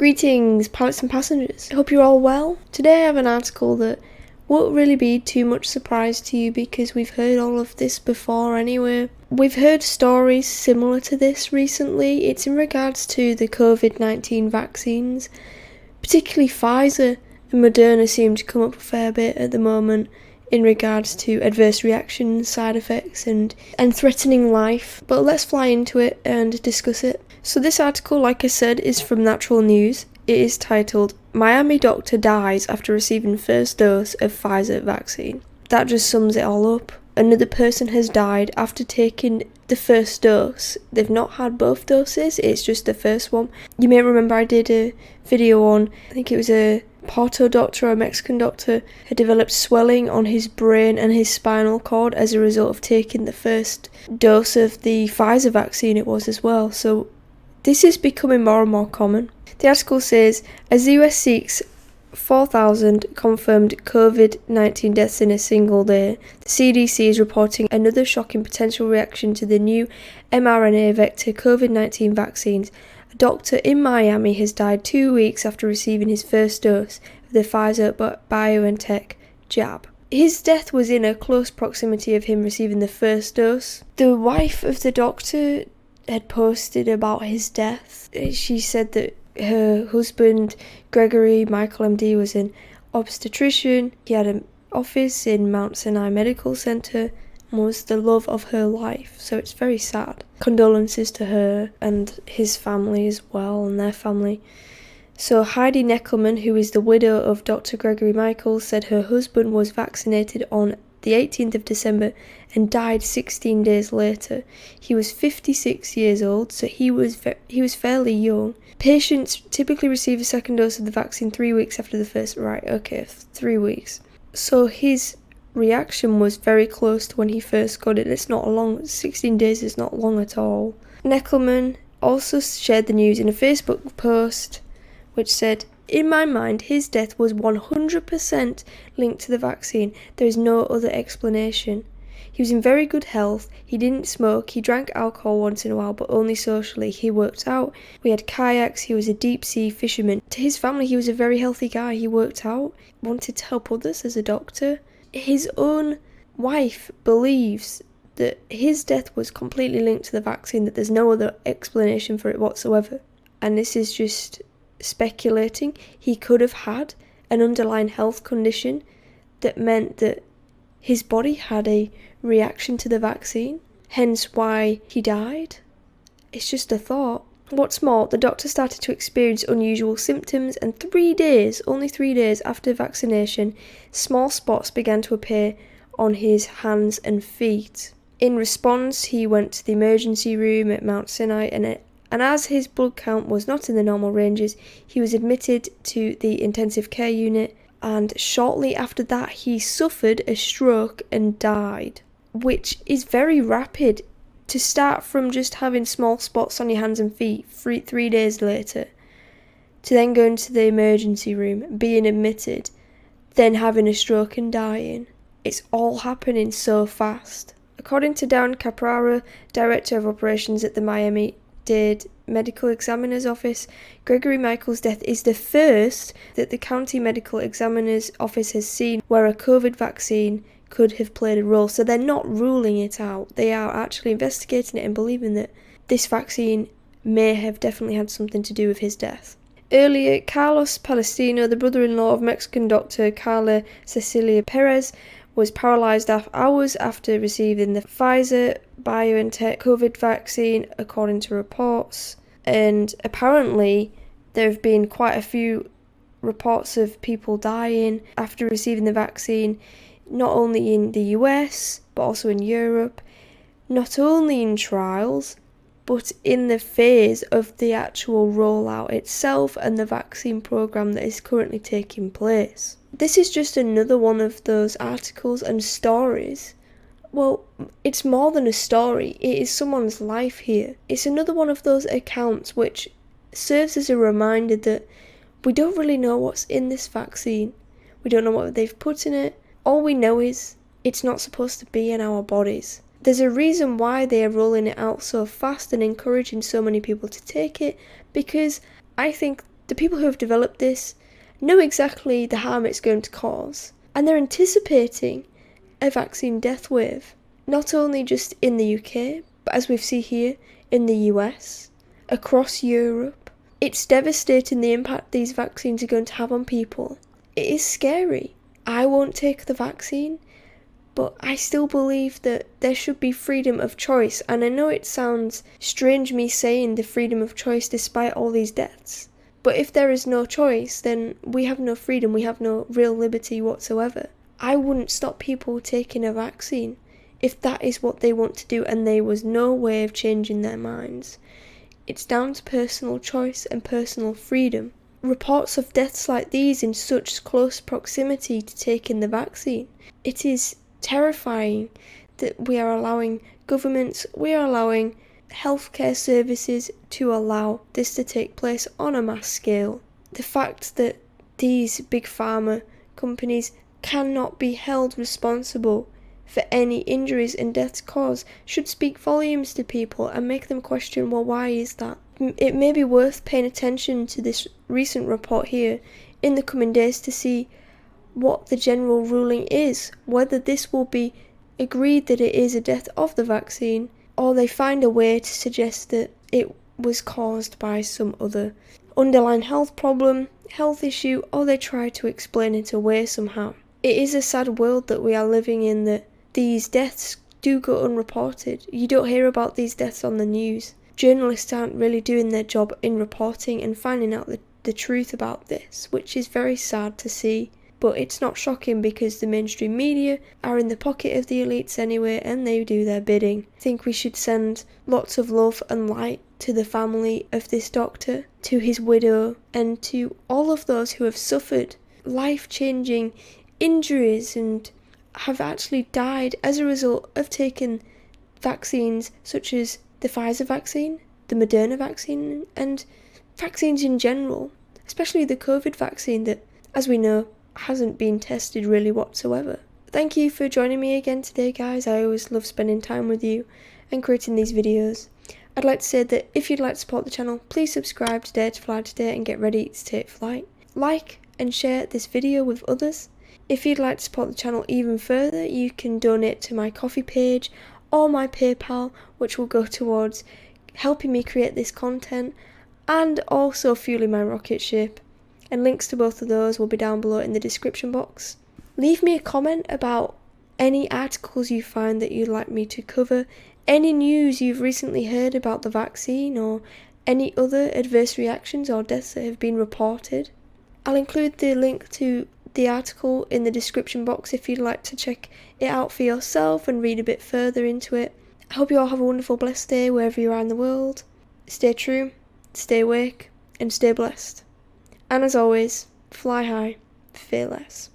Greetings, pilots and passengers. I hope you're all well. Today I have an article that won't really be too much surprise to you because we've heard all of this before anyway. We've heard stories similar to this recently. It's in regards to the COVID-19 vaccines, particularly Pfizer and Moderna seem to come up a fair bit at the moment in regards to adverse reactions, side effects and threatening life. But let's fly into it and discuss it. So this article, like I said, is from Natural News. It is titled, "Miami Doctor Dies After Receiving First Dose of Pfizer Vaccine." That just sums it all up. Another person has died after taking the first dose. They've not had both doses, it's just the first one. You may remember I did a video on, I think it was a Porto doctor or a Mexican doctor, had developed swelling on his brain and his spinal cord as a result of taking the first dose of the Pfizer vaccine it was as well. So this is becoming more and more common. The article says, as the US seeks 4,000 confirmed COVID-19 deaths in a single day, the CDC is reporting another shocking potential reaction to the new mRNA vector COVID-19 vaccines. A doctor in Miami has died 2 weeks after receiving his first dose of the Pfizer BioNTech jab. His death was in a close proximity of him receiving the first dose. The wife of the doctor had posted about his death. She said that her husband, Gregory Michael MD, was an obstetrician. He had an office in Mount Sinai Medical Center and was the love of her life. So it's very sad. Condolences to her and his family as well, and their family. So Heidi Neckelman, who is the widow of Dr. Gregory Michael, said her husband was vaccinated on the 18th of December and died 16 days later. He was 56 years old, so he was fairly young. Patients typically receive a second dose of the vaccine 3 weeks after the first. Right, okay, 3 weeks. So his reaction was very close to when he first got it. It's not long, 16 days is not long at all. Neckelman also shared the news in a Facebook post which said, "In my mind, his death was 100% linked to the vaccine. There is no other explanation. He was in very good health. He didn't smoke. He drank alcohol once in a while, but only socially. He worked out. We had kayaks. He was a deep-sea fisherman. To his family, he was a very healthy guy. He worked out, wanted to help others as a doctor." His own wife believes that his death was completely linked to the vaccine, that there's no other explanation for it whatsoever. And this is just speculating. He could have had an underlying health condition that meant that his body had a reaction to the vaccine, hence why he died. It's just a thought. What's more, the doctor started to experience unusual symptoms, and only 3 days after vaccination, small spots began to appear on his hands and feet. In response, he went to the emergency room at Mount Sinai, and as his blood count was not in the normal ranges, he was admitted to the intensive care unit, and shortly after that he suffered a stroke and died, which is very rapid to start from just having small spots on your hands and feet 3 days later, to then going to the emergency room, being admitted, then having a stroke and dying. It's all happening so fast. According to Darren Caprara, Director of Operations at the Miami-Dade Medical Examiner's Office, Gregory Michael's death is the first that the County Medical Examiner's Office has seen where a COVID vaccine could have played a role. So they're not ruling it out. They are actually investigating it and believing that this vaccine may have definitely had something to do with his death. Earlier, Carlos Palestino, the brother-in-law of Mexican doctor Carla Cecilia Perez, was paralysed hours after receiving the Pfizer BioNTech COVID vaccine, according to reports. And apparently, there have been quite a few reports of people dying after receiving the vaccine, not only in the US, but also in Europe, not only in trials, but in the phase of the actual rollout itself and the vaccine program that is currently taking place. This is just another one of those articles and stories. Well, it's more than a story, it is someone's life here. It's another one of those accounts which serves as a reminder that we don't really know what's in this vaccine. We don't know what they've put in it. All we know is it's not supposed to be in our bodies. There's a reason why they are rolling it out so fast and encouraging so many people to take it, because I think The people who have developed this know exactly the harm it's going to cause, and they're anticipating a vaccine death wave, not only just in the UK, but as we've seen here in the US, across Europe. It's devastating the impact these vaccines are going to have on people. It is scary. I won't take the vaccine, but I still believe that there should be freedom of choice, and I know it sounds strange me saying the freedom of choice despite all these deaths, but if there is no choice, then we have no freedom, we have no real liberty whatsoever. I wouldn't stop people taking a vaccine if that is what they want to do and there was no way of changing their minds. It's down to personal choice and personal freedom. Reports of deaths like these in such close proximity to taking the vaccine, it is terrifying that we are allowing governments, we are allowing healthcare services to allow this to take place on a mass scale. The fact that these big pharma companies cannot be held responsible for any injuries and deaths caused should speak volumes to people and make them question, well, why is that? It may be worth paying attention to this recent report here in the coming days to see what the general ruling is, whether this will be agreed that it is a death of the vaccine, or they find a way to suggest that it was caused by some other underlying health problem, health issue, or they try to explain it away somehow. It is a sad world that we are living in, that these deaths do go unreported. You don't hear about these deaths on the news. Journalists aren't really doing their job in reporting and finding out the truth about this, which is very sad to see. But it's not shocking because the mainstream media are in the pocket of the elites anyway, and they do their bidding. I think we should send lots of love and light to the family of this doctor, to his widow, and to all of those who have suffered life-changing injuries and have actually died as a result of taking vaccines such as the Pfizer vaccine, the Moderna vaccine, and vaccines in general, especially the COVID vaccine that, as we know, hasn't been tested really whatsoever. Thank you for joining me again today, guys. I always love spending time with you and creating these videos. I'd like to say that if you'd like to support the channel, please subscribe to Dare to Fly today and get ready to take flight. Like and share this video with others. If you'd like to support the channel even further, you can donate to my Ko-fi page or my PayPal, which will go towards helping me create this content and also fueling my rocket ship. And links to both of those will be down below in the description box. Leave me a comment about any articles you find that you'd like me to cover, any news you've recently heard about the vaccine, or any other adverse reactions or deaths that have been reported. I'll include the link to the article in the description box if you'd like to check it out for yourself and read a bit further into it. I hope you all have a wonderful, blessed day wherever you are in the world. Stay true, stay awake, and stay blessed. And as always, fly high, fear less.